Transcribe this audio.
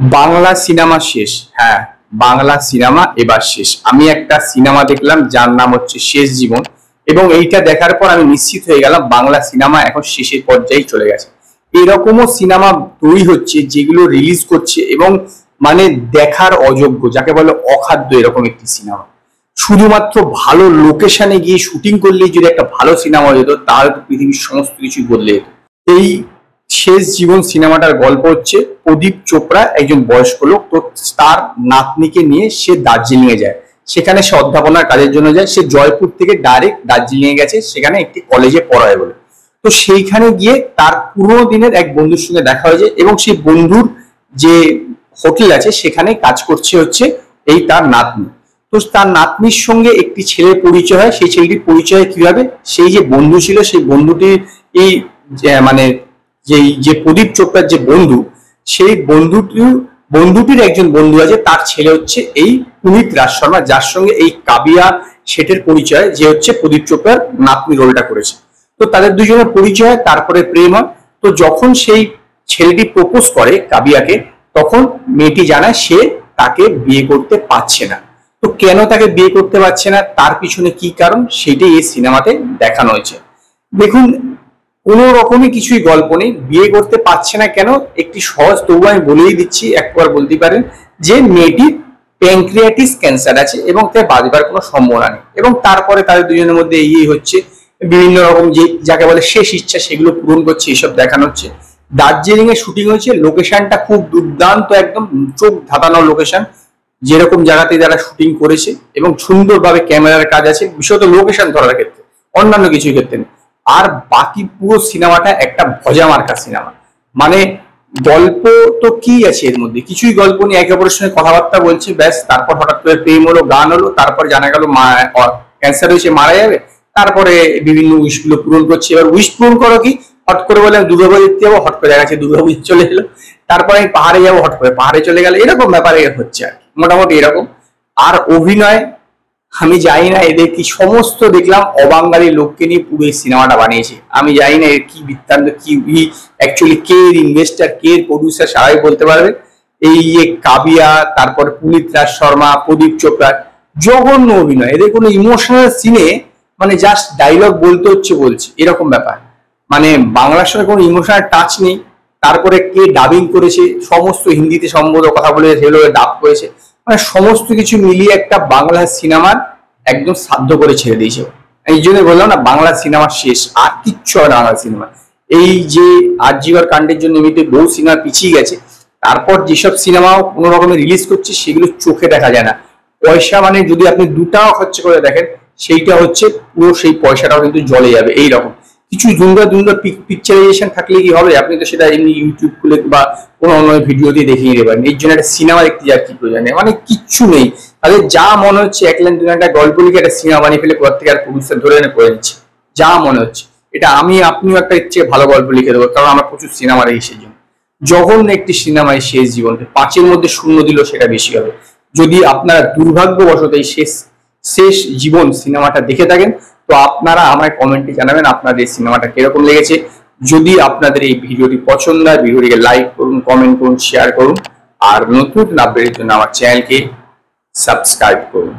Bangla cinema শেষ। হ্যাঁ, Bangla cinema এবার শেষ। আমি একটা সিনেমা দেখলাম যার নাম হচ্ছে শেষ জীবন, এবং এইটা দেখার পর আমি নিশ্চিত হয়ে গেলাম বাংলা সিনেমা এখন শেষের পর্যায়ে চলে গেছে। এরকমও সিনেমা তৈরি হচ্ছে যেগুলো রিলিজ করছে এবং মানে দেখার অযোগ্য, যাকে বলে অখাদ্য, এরকম একটি সিনেমা। শুধুমাত্র ভালো লোকেশনে গিয়ে শুটিং করলেই যদি একটা ভালো সিনেমা হয়ে যেত, তাহলে তো পৃথিবীর সমস্ত কিছুই বদলে যেত। এই শেষ জীবন সিনেমাটার গল্প হচ্ছে প্রদীপ চোপড়া একজন বয়স্ক লোক, তো তার নাতনিকে নিয়ে সে দার্জিলিং এ যায়। সেখানে সে অধ্যাপনার কাজের জন্য যায়। সে জয়পুর থেকে ডাইরেক্ট দার্জিলিং এ গেছে সেখানে একটি কলেজে পড়ায় বলে। তো সেইখানে গিয়ে তার পুরোনো দিনের এক বন্ধুর সঙ্গে দেখা হয়েছে, এবং সেই বন্ধুর যে হোটেল আছে সেখানে কাজ করছে হচ্ছে এই তার নাতনি। তো তার নাতনির সঙ্গে একটি ছেলের পরিচয় হয়। সেই ছেলেটির পরিচয় কিভাবে, সেই যে বন্ধু ছিল সেই বন্ধুটির এই মানে যে প্রদীপ চোপড়ার যে বন্ধু, সেই বন্ধুটির একজন বন্ধু আছে, তার ছেলে হচ্ছে এই পুনিত রাজ শর্মা, যার সঙ্গে এই কাবিয়া শেঠের পরিচয়, যে হচ্ছে প্রদীপ চোপড়ার নাতনি রোলটা করেছে। তো তাদের দুজনের পরিচয়, তারপরে প্রেম হয়। তো যখন সেই ছেলেটি প্রপোজ করে কাবিয়াকে, তখন মেয়েটি জানায় সে তাকে বিয়ে করতে পারছে না। তো কেন তাকে বিয়ে করতে পারছে না, তার পিছনে কি কারণ, সেটাই এই সিনেমাতে দেখানো হয়েছে। দেখুন, কোনো রকমই কিছুই গল্প নেই। বিয়ে করতে পারছে না কেন, একটি সহজ, তবু আমি বলেই দিচ্ছি, একবার বলতে পারেন যে মেয়েটির প্যানক্রিয়াটিস ক্যান্সার আছে এবং তার বাঁচবার কোনো সম্ভাবনা নেই। এবং তারপরে তাদের দুজনের মধ্যে এই হচ্ছে বিভিন্ন রকম যে যাকে বলে শেষ ইচ্ছা, সেগুলো পূরণ করছে, এইসব দেখানো হচ্ছে। দার্জিলিং এ শুটিং হয়েছে, লোকেশনটা খুব দুর্দান্ত, একদম চোখ ধাঁধানো লোকেশন, যেরকম জায়গাতে যারা শুটিং করেছে, এবং সুন্দরভাবে ক্যামেরার কাজ আছে, বিশেষত লোকেশন ধরার ক্ষেত্রে, অন্যান্য কিছুর ক্ষেত্রে নেই। আর বাকি পুরো সিনেমাটা একটা ভজা মার্কা সিনেমা। মানে গল্প তো কি আছে এর মধ্যে, কিছুই গল্প নেই। একে অপরের সঙ্গে কথাবার্তা বলছে, ব্যাস। তারপর হঠাৎ করে প্রেম হলো, গান হলো, তারপর জানা গেল ক্যান্সার হয়েছে, মারা যাবে। তারপরে বিভিন্ন উইশ গুলো পূরণ করছে। এবার উইশ পূরণ করো কি, হট করে বলে দুর্গাপুজো দেখতে যাবো, হট করে দেখা যাচ্ছে দুর্গাপুজো চলে এলো। তারপরে আমি পাহাড়ে যাবো, হট করে পাহাড়ে চলে গেল। এরকম ব্যাপারে হচ্ছে আর মোটামুটি এরকম। আর অভিনয় আমি জানি না এদের কি, সমস্ত দেখলাম অবাঙালি লোককে নিয়ে পুরো এই সিনেমাটা বানিয়েছে। আমি জানি না এর কি বৃত্তান্ত, কি অ্যাকচুয়ালি কে এর ইনভেস্টার, কে এর প্রডিউসার, সবাই বলতে পারবে। এই যে কাবিয়া, তারপর পুনিত রাজ শর্মা, প্রদীপ চোপড়া, জঘন্য অভিনয়। এদের কোনো ইমোশনাল সিনে মানে জাস্ট ডায়লগ বলতে হচ্ছে, বলছে, এরকম ব্যাপার। মানে বাংলার সঙ্গে কোনো ইমোশনাল টাচ নেই। তারপরে কে ডাবিং করেছে, সমস্ত হিন্দিতে সম্ভবত কথা বলে সেগুলো ডাব করেছে। মানে সমস্ত কিছু মিলিয়ে একটা বাংলা সিনেমার একদম সাধ্য করে ছেড়ে দিয়েছে। এই জন্য বললাম না, বাংলা সিনেমা শেষ, আর কিচ্ছু হয় না বাংলা সিনেমা। এই যে আরজিকর কাণ্ডের জন্য এমনিতে বহু সিনেমা পিছিয়ে গেছে, তারপর যেসব সিনেমাও কোনো রকমের রিলিজ করছে সেগুলো চোখে দেখা যায় না। পয়সা মানে যদি আপনি 2 টাকা খরচা করে দেখেন, সেইটা হচ্ছে পুরো সেই পয়সাটাও কিন্তু জলে যাবে। এইরকম কিছু দুন্দর পিকচারাইজেশন থাকলে কি হবে, আপনি তো সেটা এমনি ইউটিউব খুলে বা কোনো অন্য ভিডিও দিয়ে দেখিয়ে নিতে পারেন। এর জন্য একটা সিনেমা দেখতে যাওয়ার কি প্রয়োজন নেই, মানে কিচ্ছু নেই। তাদের যা মনে হচ্ছে 1 লাইন 2 লাইন গল্প লিখে একটা সিনেমা বানিয়ে ফেলে, কোথা থেকে আর প্রডিউসার ধরে এনে করে নিচ্ছে যা মনে হচ্ছে। এটা আপনিও একটা ইচ্ছে ভালো গল্প লিখে দেবো, কারণ আমরা প্রচুর সিনেমা দেখি। সেই জন্য জঘন্য একটি সিনেমায় শেষ জীবনকে 5-এর মধ্যে 0 দিল, সেটা বেশি হবে। যদি আপনারা দুর্ভাগ্যবশত এই শেষ জীবন সিনেমাটা দেখে থাকেন, তো আপনারা আমায় কমেন্টে জানাবেন আপনাদের সিনেমাটা কিরকম লেগেছে। যদি আপনাদের এই ভিডিওটি পছন্দ হয়, ভিডিওটিকে লাইক করুন, কমেন্ট করুন, শেয়ার করুন, আর নতুন আপডেটের জন্য আমার চ্যানেলকে সাবস্ক্রাইব করুন।